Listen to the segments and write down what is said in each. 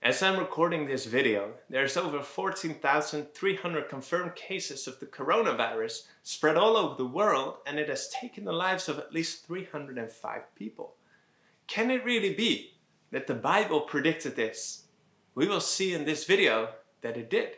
As I'm recording this video, there's over 14,300 confirmed cases of the coronavirus spread all over the world, and it has taken the lives of at least 305 people. Can it really be that the Bible predicted this? We will see in this video that it did.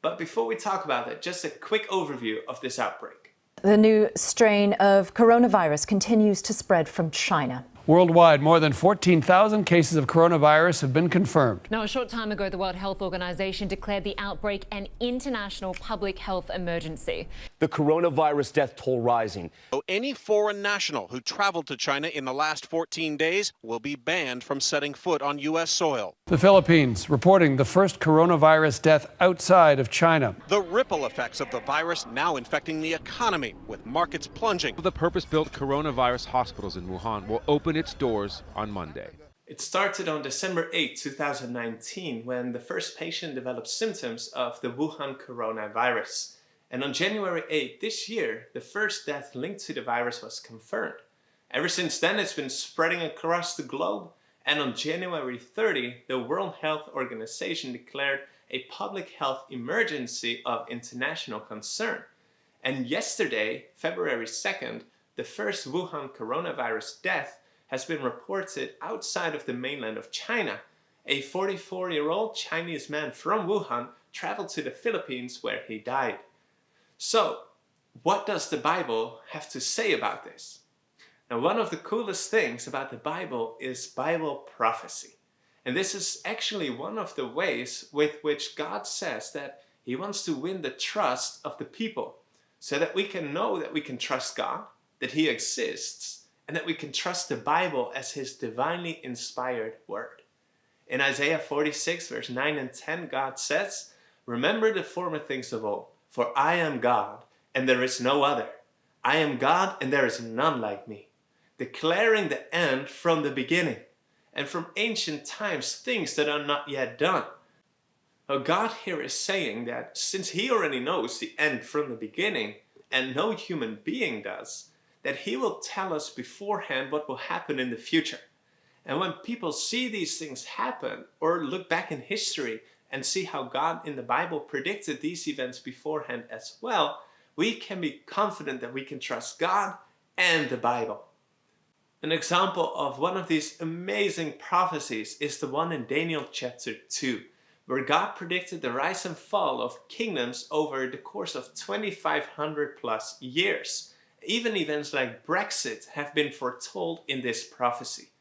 But before we talk about it, just a quick overview of this outbreak. The new strain of coronavirus continues to spread from China. Worldwide, more than 14,000 cases of coronavirus have been confirmed. Now, a short time ago, the World Health Organization declared the outbreak an international public health emergency. The coronavirus death toll rising. Any foreign national who traveled to China in the last 14 days will be banned from setting foot on U.S. soil. The Philippines reporting the first coronavirus death outside of China. The ripple effects of the virus now infecting the economy, with markets plunging. The purpose-built coronavirus hospitals in Wuhan will open its doors on Monday. It started on December 8, 2019, when the first patient developed symptoms of the Wuhan coronavirus. And on January 8 this year, the first death linked to the virus was confirmed. Ever since then, it's been spreading across the globe. And on January 30, the World Health Organization declared a public health emergency of international concern. And yesterday, February 2nd, the first Wuhan coronavirus death has been reported outside of the mainland of China. A 44-year-old Chinese man from Wuhan traveled to the Philippines where he died. So, what does the Bible have to say about this? Now, one of the coolest things about the Bible is Bible prophecy. And this is actually one of the ways with which God says that He wants to win the trust of the people, so that we can know that we can trust God, that He exists, and that we can trust the Bible as His divinely inspired word. In Isaiah 46, verse 9 and 10, God says, "Remember the former things of old, for I am God, and there is no other. I am God, and there is none like me, declaring the end from the beginning, and from ancient times things that are not yet done." Now, God here is saying that since He already knows the end from the beginning, and no human being does, that He will tell us beforehand what will happen in the future. And when people see these things happen, or look back in history and see how God in the Bible predicted these events beforehand as well, we can be confident that we can trust God and the Bible. An example of one of these amazing prophecies is the one in Daniel chapter 2, where God predicted the rise and fall of kingdoms over the course of 2,500 plus years. Even events like Brexit have been foretold in this prophecy.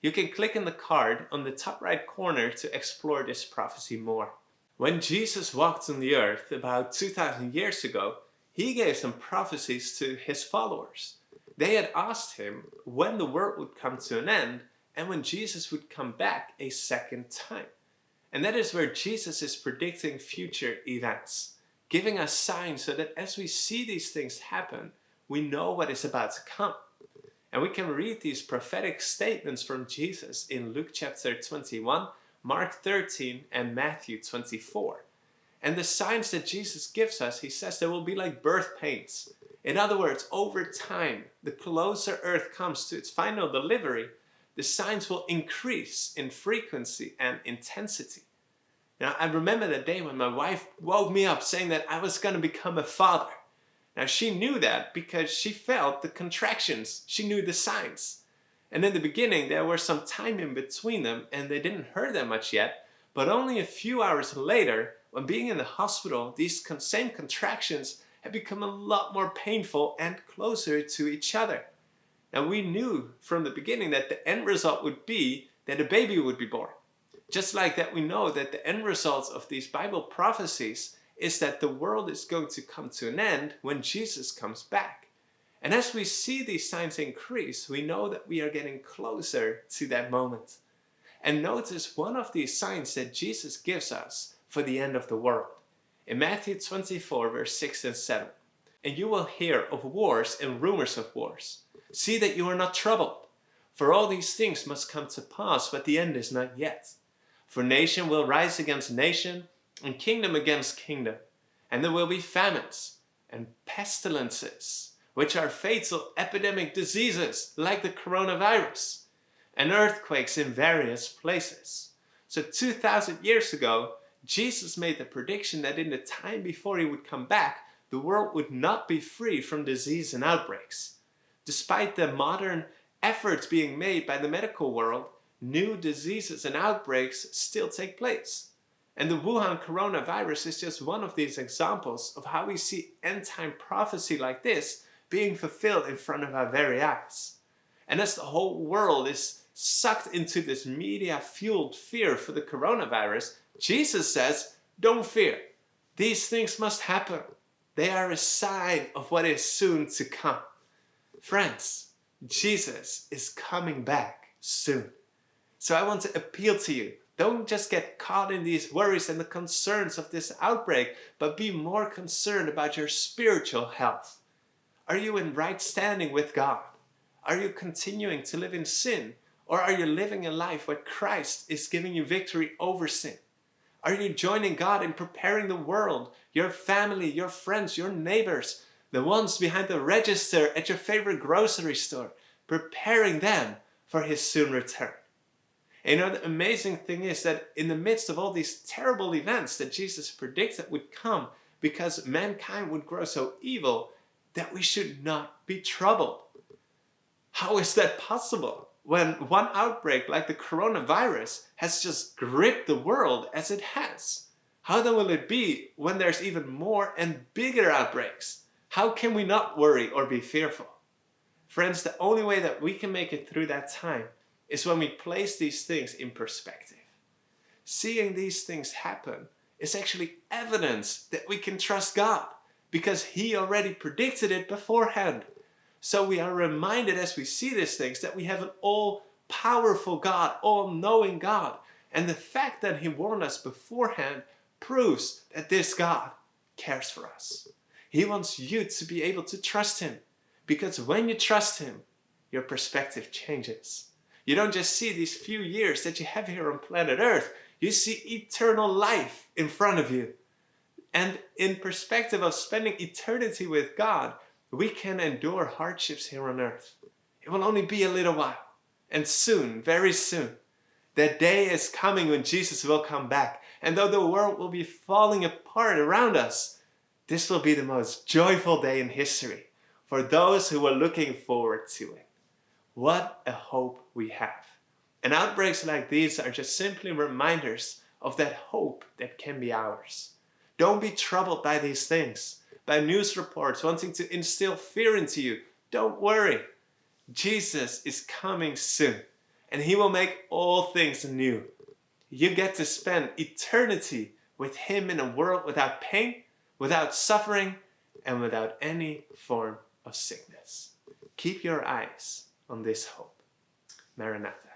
You can click on the card on the top right corner to explore this prophecy more. When Jesus walked on the earth about 2,000 years ago, He gave some prophecies to His followers. They had asked Him when the world would come to an end and when Jesus would come back a second time. And that is where Jesus is predicting future events, giving us signs so that as we see these things happen, we know what is about to come. And we can read these prophetic statements from Jesus in Luke chapter 21, Mark 13, and Matthew 24. And the signs that Jesus gives us, He says they will be like birth pains. In other words, over time, the closer Earth comes to its final delivery, the signs will increase in frequency and intensity. Now, I remember the day when my wife woke me up saying that I was going to become a father. Now, she knew that because she felt the contractions. She knew the signs. And in the beginning, there was some time in between them, and they didn't hurt that much yet. But only a few hours later, when being in the hospital, these same contractions had become a lot more painful and closer to each other. Now, we knew from the beginning that the end result would be that a baby would be born. Just like that, we know that the end result of these Bible prophecies is that the world is going to come to an end when Jesus comes back. And as we see these signs increase, we know that we are getting closer to that moment. And notice one of these signs that Jesus gives us for the end of the world. In Matthew 24, verse 6 and 7. "And you will hear of wars and rumors of wars. See that you are not troubled, for all these things must come to pass, but the end is not yet. For nation will rise against nation, and kingdom against kingdom, and there will be famines and pestilences, which are fatal epidemic diseases like the coronavirus, and earthquakes in various places. So 2,000 years ago, Jesus made the prediction that in the time before he would come back, the world would not be free from disease and outbreaks. Despite the modern efforts being made by the medical world, new diseases and outbreaks still take place. And the Wuhan coronavirus is just one of these examples of how we see end-time prophecy like this being fulfilled in front of our very eyes. And as the whole world is sucked into this media-fueled fear for the coronavirus, Jesus says, don't fear. These things must happen. They are a sign of what is soon to come. Friends, Jesus is coming back soon. So I want to appeal to you. Don't just get caught in these worries and the concerns of this outbreak, but be more concerned about your spiritual health. Are you in right standing with God? Are you continuing to live in sin? Or are you living a life where Christ is giving you victory over sin? Are you joining God in preparing the world, your family, your friends, your neighbors, the ones behind the register at your favorite grocery store, preparing them for his soon return? And you know, the amazing thing is that in the midst of all these terrible events that Jesus predicted would come because mankind would grow so evil, that we should not be troubled. How is that possible? When one outbreak like the coronavirus has just gripped the world as it has? How then will it be when there's even more and bigger outbreaks? How can we not worry or be fearful? Friends, the only way that we can make it through that time is when we place these things in perspective. Seeing these things happen is actually evidence that we can trust God because He already predicted it beforehand. So we are reminded as we see these things that we have an all-powerful God, all-knowing God. And the fact that He warned us beforehand proves that this God cares for us. He wants you to be able to trust Him, because when you trust Him, your perspective changes. You don't just see these few years that you have here on planet Earth. You see eternal life in front of you. And in perspective of spending eternity with God, we can endure hardships here on earth. It will only be a little while. And soon, very soon, the day is coming when Jesus will come back. And though the world will be falling apart around us, this will be the most joyful day in history for those who are looking forward to it. What a hope we have. And outbreaks like these are just simply reminders of that hope that can be ours. Don't be troubled by these things, by news reports wanting to instill fear into you. Don't worry. Jesus is coming soon, and He will make all things new. You get to spend eternity with Him in a world without pain, without suffering, and without any form of sickness. Keep your eyes on this hope. Maranatha.